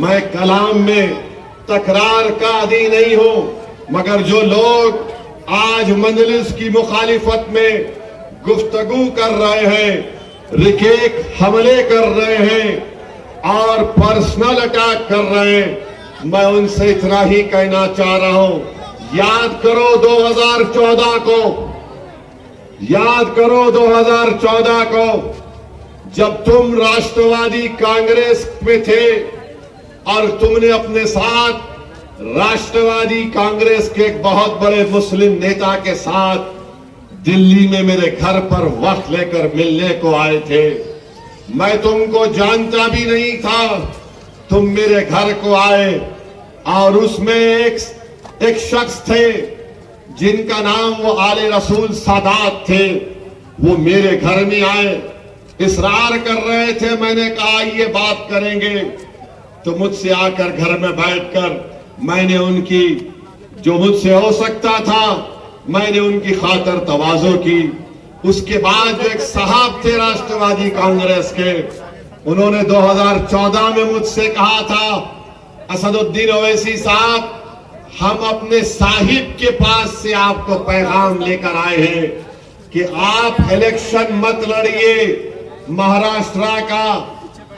मैं कलाम में तकरार का आदी नहीं हूं, मगर जो लोग आज मजलिस की मुखालिफत में गुफ्तगू कर रहे हैं, रिकेक हमले कर रहे हैं और पर्सनल अटैक कर रहे हैं, मैं उनसे इतना ही कहना चाह रहा हूं, याद करो 2014 को, याद करो 2014 को, जब तुम राष्ट्रवादी कांग्रेस में थे और तुमने अपने साथ राष्ट्रवादी कांग्रेस के एक बहुत बड़े मुस्लिम नेता के साथ दिल्ली में मेरे घर पर वक्त लेकर मिलने को आए थे। मैं तुमको जानता भी नहीं था, तुम मेरे घर को आए और उसमें एक शख्स थे जिनका नाम वो आले रसूल सादात थे, वो मेरे घर में आए, इसरार कर रहे थे। मैंने कहा ये बात करेंगे, तो मुझसे आकर घर में बैठकर मैंने उनकी, जो मुझसे हो सकता था, मैंने उनकी खातर तवाज़ो की। उसके बाद जो एक साहब थे राष्ट्रवादी कांग्रेस के, उन्होंने 2014 में मुझसे कहा था, असदुद्दीन ओवैसी साहब, हम अपने साहिब के पास से आपको पैगाम लेकर आए हैं कि आप इलेक्शन मत लड़िए महाराष्ट्र का,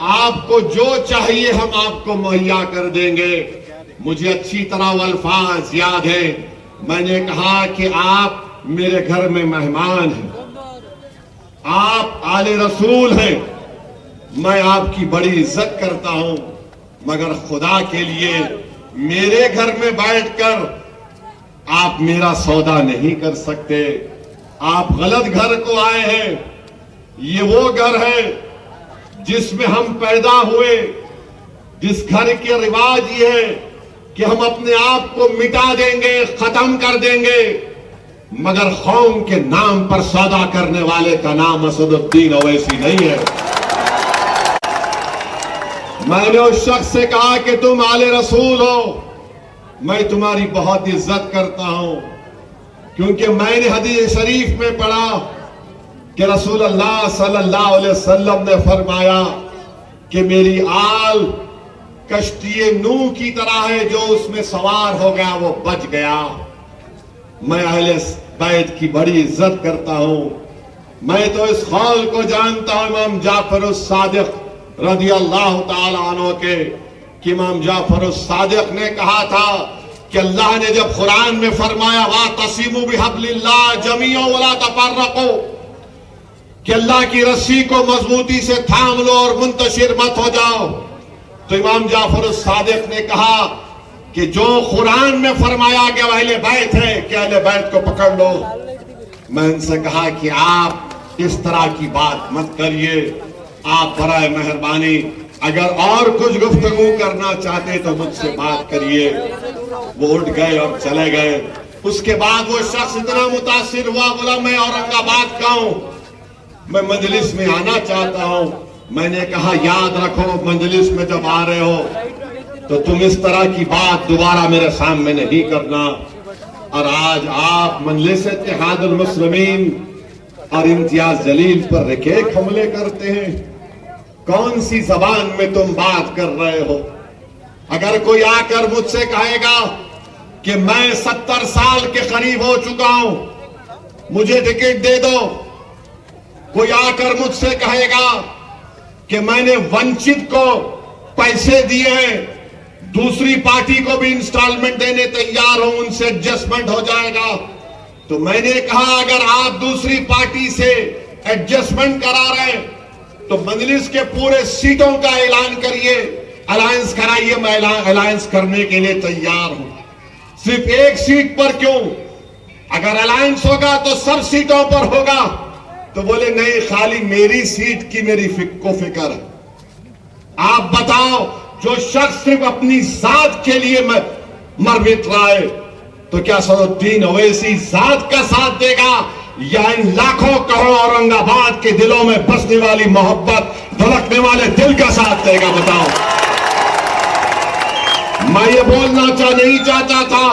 आपको जो चाहिए हम आपको मुहैया कर देंगे। मुझे अच्छी तरह वो अल्फाज याद है, मैंने कहा कि आप मेरे घर में मेहमान हैं, आप आले रसूल हैं, मैं आपकी बड़ी इज्जत करता हूं, मगर खुदा के लिए मेरे घर में बैठकर आप मेरा सौदा नहीं कर सकते। आप गलत घर को आए हैं। ये वो घर है जिसमें हम पैदा हुए, जिस घर के रिवाज ये है कि हम अपने आप को मिटा देंगे, खत्म कर देंगे, मगर कौम के नाम पर सौदा करने वाले का नाम असदुद्दीन ओवैसी नहीं है। मैंने उस शख्स से कहा कि तुम आले रसूल हो, मैं तुम्हारी बहुत इज्जत करता हूं, क्योंकि मैंने हदीस शरीफ में पढ़ा कि रसूल अल्लाह सल्लल्लाहु अलैहि वसल्लम ने फरमाया कि मेरी आल कश्ती नूह की तरह है, जो उसमें सवार हो गया वो बच गया। मैं अहले बैत की बड़ी इज्जत करता हूं। मैं तो इस कौल को जानता हूं इमाम जाफर सादिक रज़ी अल्लाह ताला अन्हु के, कि इमाम जाफर सादिक ने कहा था कि अल्लाह ने जब कुरान में फरमाया वातसिमू बिहब्लिल्लाह जमीअन वला तफर्रकू, कि अल्लाह की रस्सी को मजबूती से थाम लो और मुंतशिर मत हो जाओ, तो इमाम जाफर सादिक ने कहा कि जो कुरान में फरमाया कि अहले बैत है, कि अहले बैत को पकड़ लो। मैं उनसे कहा कि आप इस तरह की बात मत करिए, आप बराए मेहरबानी अगर और कुछ गुफ्तगू करना चाहते तो मुझसे बात करिए। वो उठ गए और चले गए। उसके बाद वो शख्स इतना मुतासिर हुआ, बोला मैं औरंगाबाद का हूं, मैं मजलिस में आना चाहता हूं। मैंने कहा याद रखो, मजलिस में जब आ रहे हो तो तुम इस तरह की बात दोबारा मेरे सामने नहीं करना। और आज आप मजलिस इत्तेहादुल मुस्लिमीन और इम्तियाज जलील पर रिकेक हमले करते हैं। कौन सी जबान में तुम बात कर रहे हो? अगर कोई आकर मुझसे कहेगा कि मैं 70 साल के करीब हो चुका हूं, मुझे टिकट दे दो, कोई आकर मुझसे कहेगा कि मैंने वंचित को पैसे दिए हैं, दूसरी पार्टी को भी इंस्टॉलमेंट देने तैयार हूं, उनसे एडजस्टमेंट हो जाएगा, तो मैंने कहा अगर आप दूसरी पार्टी से एडजस्टमेंट करा रहे हैं तो मजलिस के पूरे सीटों का ऐलान करिए, अलायंस कराइए, मैं अलायंस करने के लिए तैयार हूं। सिर्फ एक सीट पर क्यों? अगर अलायंस होगा तो सब सीटों पर होगा। तो बोले नहीं, खाली मेरी सीट की मेरी को फिक्र है। आप बताओ, जो शख्स सिर्फ अपनी जात के लिए मर मिट रहा है, तो क्या असदुद्दीन ओवैसी जात का साथ देगा या इन लाखों करोड़ औरंगाबाद के दिलों में बसने वाली मोहब्बत, धड़कने वाले दिल का साथ देगा? बताओ। मैं ये बोलना नहीं चाहता था,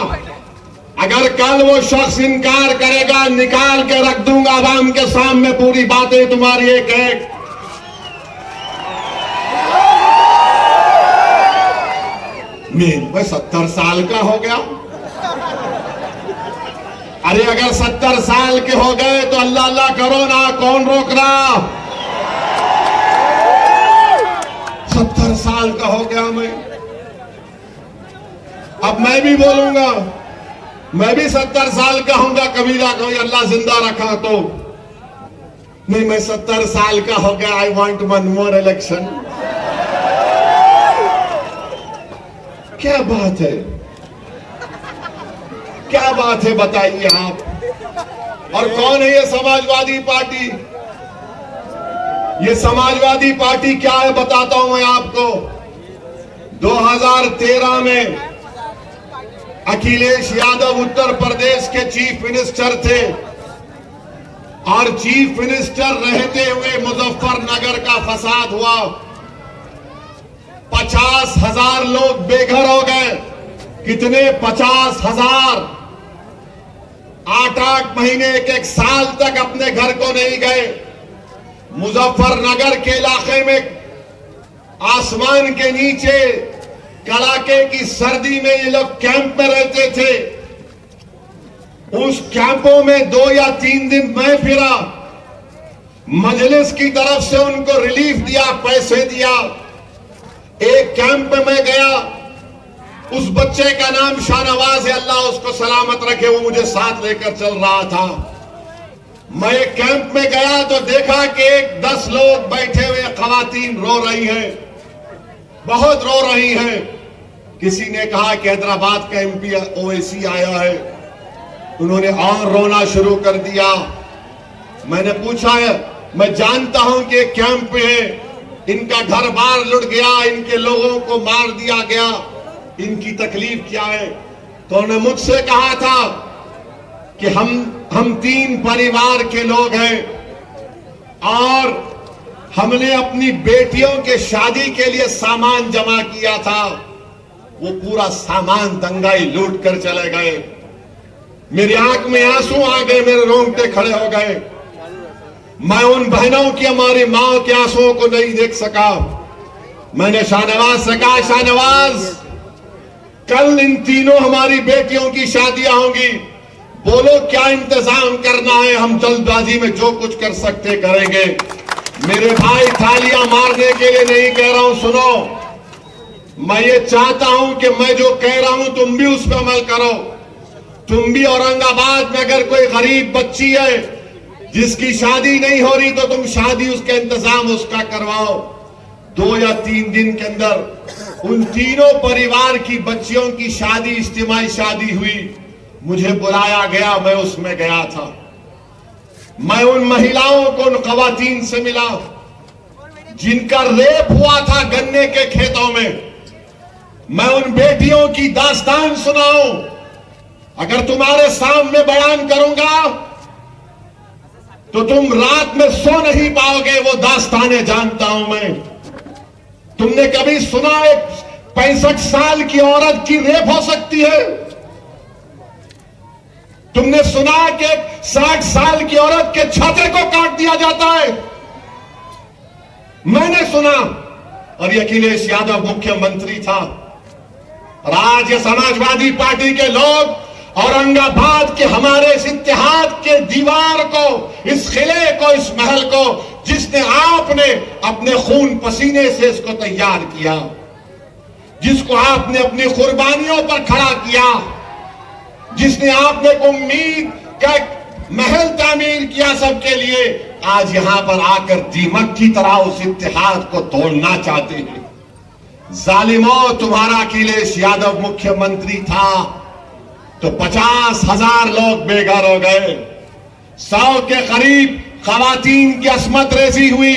अगर कल वो शख्स इनकार करेगा, निकाल के रख दूंगा आवाम के सामने पूरी बातें तुम्हारी एक एक। मैं 70 साल का हो गया। अरे अगर 70 साल के हो गए तो अल्लाह अल्लाह करो ना, कौन रोक रहा। 70 साल का हो गया मैं। अब मैं भी बोलूंगा, मैं भी 70 साल का होऊंगा कभी ना कभी, अल्लाह जिंदा रखा तो। नहीं, मैं 70 साल का हो गया। I want one more election. क्या बात है, क्या बात है, बताइए आप। और कौन है ये समाजवादी पार्टी? ये समाजवादी पार्टी क्या है बताता हूं मैं आपको। 2013 में अखिलेश यादव उत्तर प्रदेश के चीफ मिनिस्टर थे और चीफ मिनिस्टर रहते हुए मुजफ्फरनगर का फसाद हुआ। 50,000 लोग बेघर हो गए। कितने? 50,000। 8-8 महीने, एक साल तक अपने घर को नहीं गए। मुजफ्फरनगर के इलाके में आसमान के नीचे कड़ाके की सर्दी में ये लोग कैंप में रहते थे। उस कैंपों में 2 या 3 दिन मैं फिरा। मजलिस की तरफ से उनको रिलीफ दिया, पैसे दिया। एक कैंप में मैं गया, उस बच्चे का नाम शाहनवाज है, अल्लाह उसको सलामत रखे, वो मुझे साथ लेकर चल रहा था। मैं एक कैंप में गया तो देखा कि 10 लोग बैठे हुए खवातीन रो रही हैं, बहुत रो रही हैं। किसी ने कहा कि हैदराबाद का एमपी ओवैसी आया है। उन्होंने और रोना शुरू कर दिया। मैंने पूछा है, मैं जानता हूं कि कैंप में है, इनका घर बार लुट गया, इनके लोगों को मार दिया गया, इनकी तकलीफ क्या है? तो उन्होंने मुझसे कहा था कि हम 3 परिवार के लोग हैं और हमने अपनी बेटियों के शादी के लिए सामान जमा किया था। वो पूरा सामान दंगाई लूट कर चले गए। मेरी आंख में आंसू आ गए, मेरे रोंगटे खड़े हो गए। मैं उन बहनों की, हमारी मां के आंसुओं को नहीं देख सका। मैंने शाहनवाज से कहा, शाहनवाज कल इन तीनों हमारी बेटियों की शादियां होंगी, बोलो क्या इंतजाम करना है, हम जल्दबाजी में जो कुछ कर सकते करेंगे। मेरे भाई, थालियां मारने के लिए नहीं कह रहा हूं, सुनो। मैं ये चाहता हूं कि मैं जो कह रहा हूं तुम भी उस पर अमल करो। तुम भी औरंगाबाद में अगर कोई गरीब बच्ची है जिसकी शादी नहीं हो रही तो तुम शादी, उसका इंतजाम उसका करवाओ। 2 या 3 दिन के अंदर उन तीनों परिवार की बच्चियों की शादी, इज्तिमाई शादी हुई। मुझे बुलाया गया, मैं उसमें गया था। मैं उन महिलाओं को, उन खवातीन से मिला जिनका रेप हुआ था गन्ने के खेतों में। मैं उन बेटियों की दास्तान सुनाऊं। अगर तुम्हारे सामने बयान करूंगा तो तुम रात में सो नहीं पाओगे। वो दास्तानें जानता हूं मैं। तुमने कभी सुना एक 65 साल की औरत की रेप हो सकती है? तुमने सुना कि 60 साल की औरत के छात्र को काट दिया जाता है? मैंने सुना। और ये अखिलेश यादव मुख्यमंत्री था। राज्य समाजवादी पार्टी के लोग औरंगाबाद के हमारे इस इत्तेहाद के दीवार को, इस किले को, इस महल को, जिसने आपने अपने खून पसीने से इसको तैयार किया, जिसको आपने अपनी कुर्बानियों पर खड़ा किया, जिसने आपने उम्मीद का महल तामीर किया सबके लिए, आज यहां पर आकर दीमक की तरह उस इत्तेहाद को तोड़ना चाहते हैं। जालिमों, तुम्हारा अखिलेश यादव मुख्यमंत्री था तो 50,000 लोग बेघर हो गए। 100 के करीब खवातीन की अस्मत रेजी हुई।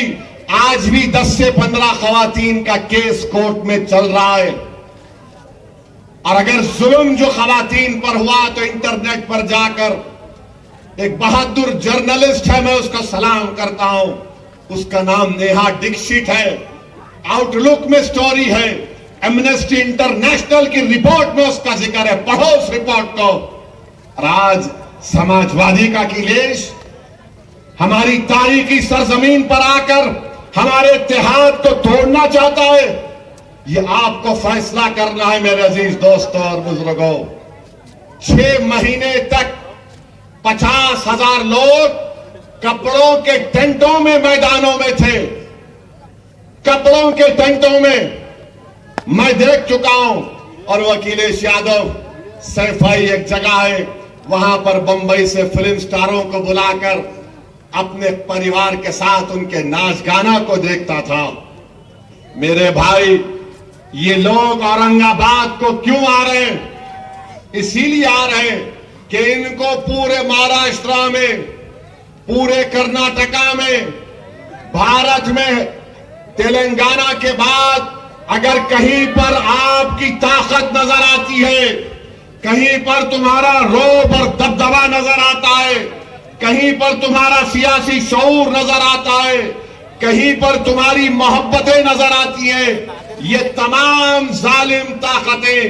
आज भी 10 से 15 खवातीन का केस कोर्ट में चल रहा है। और अगर जुल्म जो खवातीन पर हुआ तो इंटरनेट पर जाकर एक बहादुर जर्नलिस्ट है, मैं उसका सलाम करता हूं, उसका नाम नेहा दीक्षित है। आउटलुक में स्टोरी है, एमनेस्टी इंटरनेशनल की रिपोर्ट में उसका जिक्र है। पढ़ो उस रिपोर्ट को। आज समाजवादी का अखिलेश हमारी तारीखी सरजमीन पर आकर हमारे इत्तेहाद को तोड़ना चाहता है। ये आपको फैसला करना है मेरे अजीज दोस्तों और बुजुर्गों। 6 महीने तक 50,000 लोग कपड़ों के टेंटों में मैदानों में थे। कपड़ों के टेंटों में मैं देख चुका हूं। और वो अखिलेश यादव सैफाई एक जगह है, वहां पर बंबई से फिल्म स्टारों को बुलाकर अपने परिवार के साथ उनके नाच गाना को देखता था। मेरे भाई, ये लोग औरंगाबाद को क्यों आ रहे हैं? इसीलिए आ रहे हैं कि इनको पूरे महाराष्ट्र में, पूरे कर्नाटका में, भारत में, तेलंगाना के बाद अगर कहीं पर आपकी ताकत नजर आती है, कहीं पर तुम्हारा रोब और दबदबा नजर आता है, कहीं पर तुम्हारा सियासी शऊर नजर आता है, कहीं पर तुम्हारी मोहब्बतें नजर आती हैं, ये तमाम जालिम ताकतें,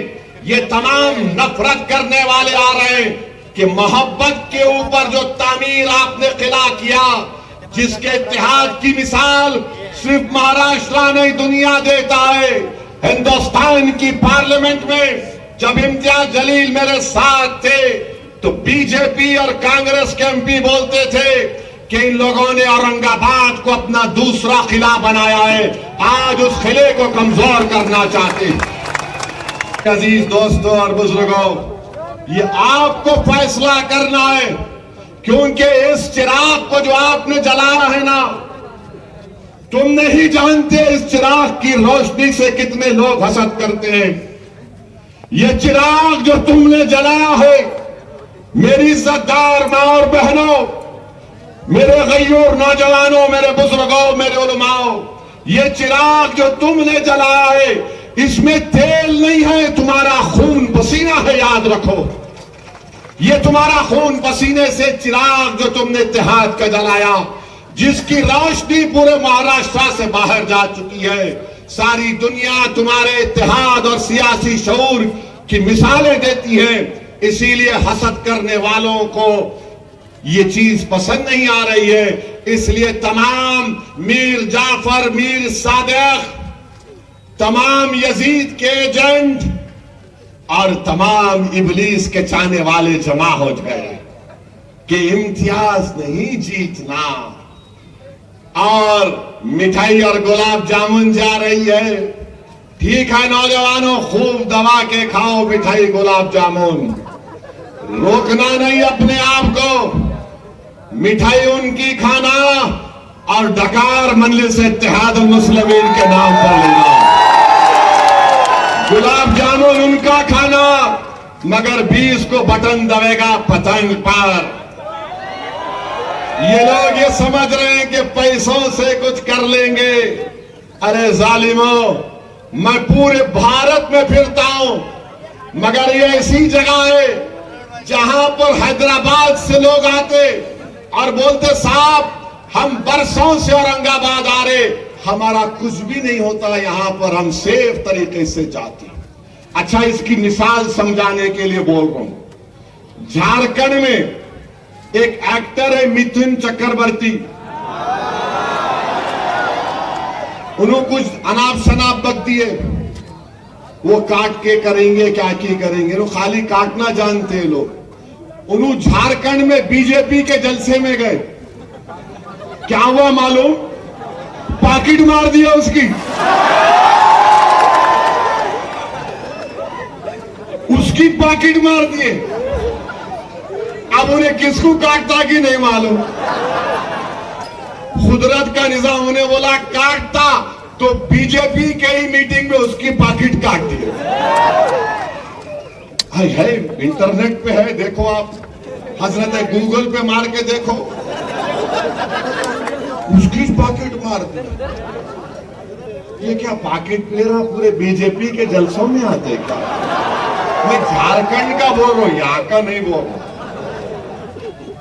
ये तमाम नफरत करने वाले आ रहे हैं कि मोहब्बत के ऊपर जो तामीर आपने किला किया, जिसके इत्तेहाद की मिसाल सिर्फ महाराष्ट्र नहीं दुनिया देता है। हिंदुस्तान की पार्लियामेंट में जब इम्तियाज जलील मेरे साथ थे तो बीजेपी और कांग्रेस के एमपी बोलते थे कि इन लोगों ने औरंगाबाद को अपना दूसरा किला बनाया है, आज उस किले को कमजोर करना चाहते हैं। अजीज दोस्तों और बुजुर्गों, ये आपको फैसला करना है, क्योंकि इस चिराग को जो आपने जलाया है ना, तुम नहीं जानते इस चिराग की रोशनी से कितने लोग हसद करते हैं। ये चिराग जो तुमने जलाया है, मेरी इज्जतदार मां और बहनों, मेरे गयूर नौजवानों, मेरे बुजुर्गों, मेरे उलमाओं, ये चिराग जो तुमने जलाया है, इसमें तेल नहीं है, तुम्हारा खून पसीना है, याद रखो। ये तुम्हारा खून पसीने से चिराग जो तुमने इत्तेहाद का जलाया, जिसकी रोशनी पूरे महाराष्ट्र से बाहर जा चुकी है, सारी दुनिया तुम्हारे इत्तेहाद और सियासी शऊर की मिसालें देती है। इसीलिए हसद करने वालों को ये चीज पसंद नहीं आ रही है। इसलिए तमाम मीर जाफर, मीर सादिक, तमाम यजीद के एजेंट और तमाम इबलीस के चाहने वाले जमा हो गए कि इम्तियाज नहीं जीतना, और मिठाई और गुलाब जामुन जा रही है। ठीक है नौजवानों, खूब दबा के खाओ मिठाई गुलाब जामुन, रोकना नहीं अपने आप को। मिठाई उनकी खाना और डकार मजलिस इत्तेहादुल मुस्लिमीन के नाम पर लेना। गुलाब जामुन उनका खाना, मगर 20 को बटन दबेगा पतंग पर। ये लोग ये समझ रहे हैं कि पैसों से कुछ कर लेंगे। अरे जालिमों, मैं पूरे भारत में फिरता हूं, मगर ये ऐसी जगह है जहां पर हैदराबाद से लोग आते और बोलते साहब हम बरसों से औरंगाबाद आ रहे, हमारा कुछ भी नहीं होता, यहां पर हम सेफ तरीके से जाते। अच्छा, इसकी मिसाल समझाने के लिए बोल रहा हूं। झारखंड में एक एक्टर है मिथुन चक्रवर्ती, उन्होंने कुछ अनाप शनाप बक दिए, वो काट के करेंगे क्या की करेंगे, वो खाली काटना जानते हैं लोग। उन्होंने झारखंड में बीजेपी के जलसे में गए, क्या हुआ मालूम? पॉकेट मार दिया उसकी, उसकी पॉकेट मार दिए। अब उन्हें किसको काटता कि नहीं मालूम। कुदरत का निजाम, उन्हें बोला काटता तो बीजेपी के ही मीटिंग में उसकी पॉकेट काट दी। है इंटरनेट पे है, देखो आप, हजरत गूगल पे मार के देखो, उसकी पॉकेट मार दी। ये क्या पॉकेट प्लेयर पूरे बीजेपी के जलसों में आते क्या? मैं झारखंड का बोल रहा हूं, यहां का नहीं बोल रहा।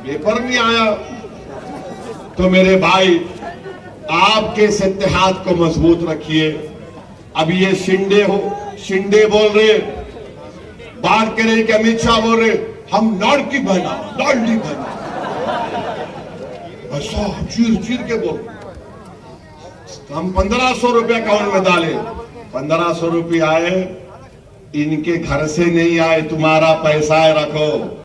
पेपर नहीं आया तो मेरे भाई, आपके इस इत्तेहाद को मजबूत रखिए। अब ये शिंदे बोल रहे, बात करें कि अमित शाह बोल रहे हम लाडली बहना, ऐसा चीर चीर के बोल, हम 1500 रुपया अकाउंट में डाले, 1500 रुपये आए, इनके घर से नहीं आए, तुम्हारा पैसा है, रखो।